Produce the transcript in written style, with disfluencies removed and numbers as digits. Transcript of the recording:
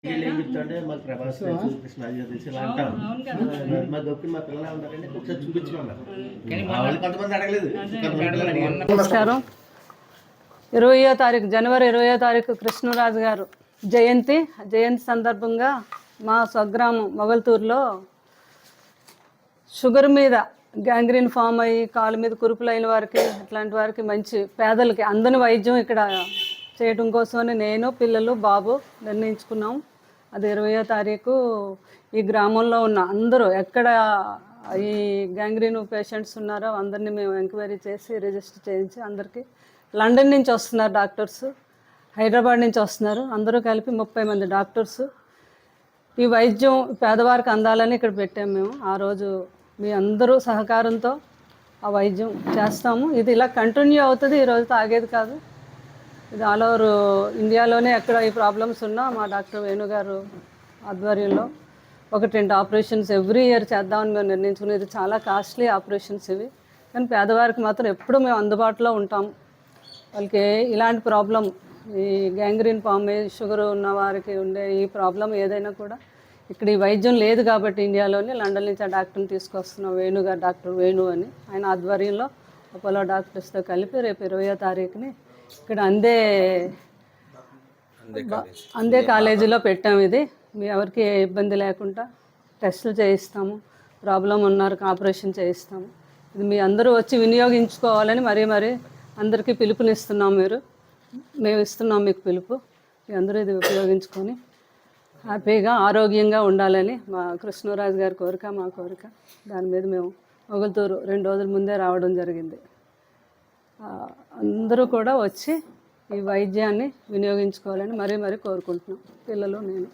వీళ్ళేం చెప్తాంటే మాకు ప్రభాస్ తెలుసు, కృష్ణాజీ తెలుసు ఇలా అంటాం. మా దొరికి మా పిల్లలు ఉన్నారంటే ఒకసారి చూపించమన్నారు. వాళ్ళు కొంతమంది అడగలేదు. నమస్కారం. 20వ తారీఖు జనవరి 20వ తారీఖు కృష్ణరాజు గారు జయంతి సందర్భంగా మా స్వగ్రామం మొగల్తూరులో షుగర్ మీద గ్యాంగ్రీన్ ఫామ్ అయ్యి కాలు మీద కురుపులైన వారికి అట్లాంటి వారికి మంచి పేదలకి అందని వైద్యం ఇక్కడ చేయడం కోసమని నేను పిల్లలు బాబు నిర్ణయించుకున్నాం. అది 20వ తారీఖు ఈ గ్రామంలో ఉన్న అందరూ ఎక్కడ ఈ గ్యాంగ్రీన్ పేషెంట్స్ ఉన్నారో అందరినీ మేము ఎంక్వైరీ చేసి రిజిస్టర్ చేయించి అందరికీ లండన్ నుంచి వస్తున్నారు డాక్టర్స్, హైదరాబాద్ నుంచి వస్తున్నారు, అందరూ కలిపి 30 మంది డాక్టర్స్. ఈ వైద్యం పేదవారికి అందాలని ఇక్కడ పెట్టాము మేము. ఆ రోజు మీ అందరూ సహకారంతో ఆ వైద్యం చేస్తాము. ఇది ఇలా కంటిన్యూ అవుతుంది, ఈరోజుతో ఆగేది కాదు. ఇది ఆల్ ఓవర్ ఇండియాలోనే ఎక్కడ ఈ ప్రాబ్లమ్స్ ఉన్నా మా డాక్టర్ వేణుగారు ఆధ్వర్యంలో 1-2 ఆపరేషన్స్ ఎవ్రీ ఇయర్ చేద్దామని మేము నిర్ణయించుకుని. ఇది చాలా కాస్ట్లీ ఆపరేషన్స్ ఇవి, కానీ పేదవారికి మాత్రం ఎప్పుడూ మేము అందుబాటులో ఉంటాం. వాళ్ళకి ఇలాంటి ప్రాబ్లం ఈ గ్యాంగ్రీన్ ఫామ్ షుగర్ ఉన్న వారికి ఉండే ఈ ప్రాబ్లం ఏదైనా కూడా ఇక్కడ ఈ వైద్యం లేదు కాబట్టి ఇండియాలోనే లండన్ నుంచి ఆ డాక్టర్ని తీసుకొస్తున్నాం. వేణుగారు, డాక్టర్ వేణు అని, ఆయన ఆధ్వర్యంలో అపోలో డాక్టర్స్తో కలిపి రేపు 20వ తారీఖుని ఇక్కడ అందే కాలేజీలో పెట్టాము. ఇది మీ ఎవరికి ఏ ఇబ్బంది లేకుండా టెస్టులు చేయిస్తాము, ప్రాబ్లం ఉన్నారు ఆపరేషన్ చేయిస్తాము. ఇది మీ అందరూ వచ్చి వినియోగించుకోవాలని మరీ అందరికీ పిలుపునిస్తున్నాం. మేము ఇస్తున్నాం మీకు పిలుపు. మీ అందరూ ఇది ఉపయోగించుకొని హ్యాపీగా ఆరోగ్యంగా ఉండాలని మా కృష్ణరాజు గారి కోరిక, మా కోరిక. దాని మీద మేము మొగల్తూరు 2 రోజుల ముందే రావడం జరిగింది. అందరూ కూడా వచ్చి ఈ వైద్యాన్ని వినియోగించుకోవాలని మరీ కోరుకుంటున్నాం, పిల్లలు నేను.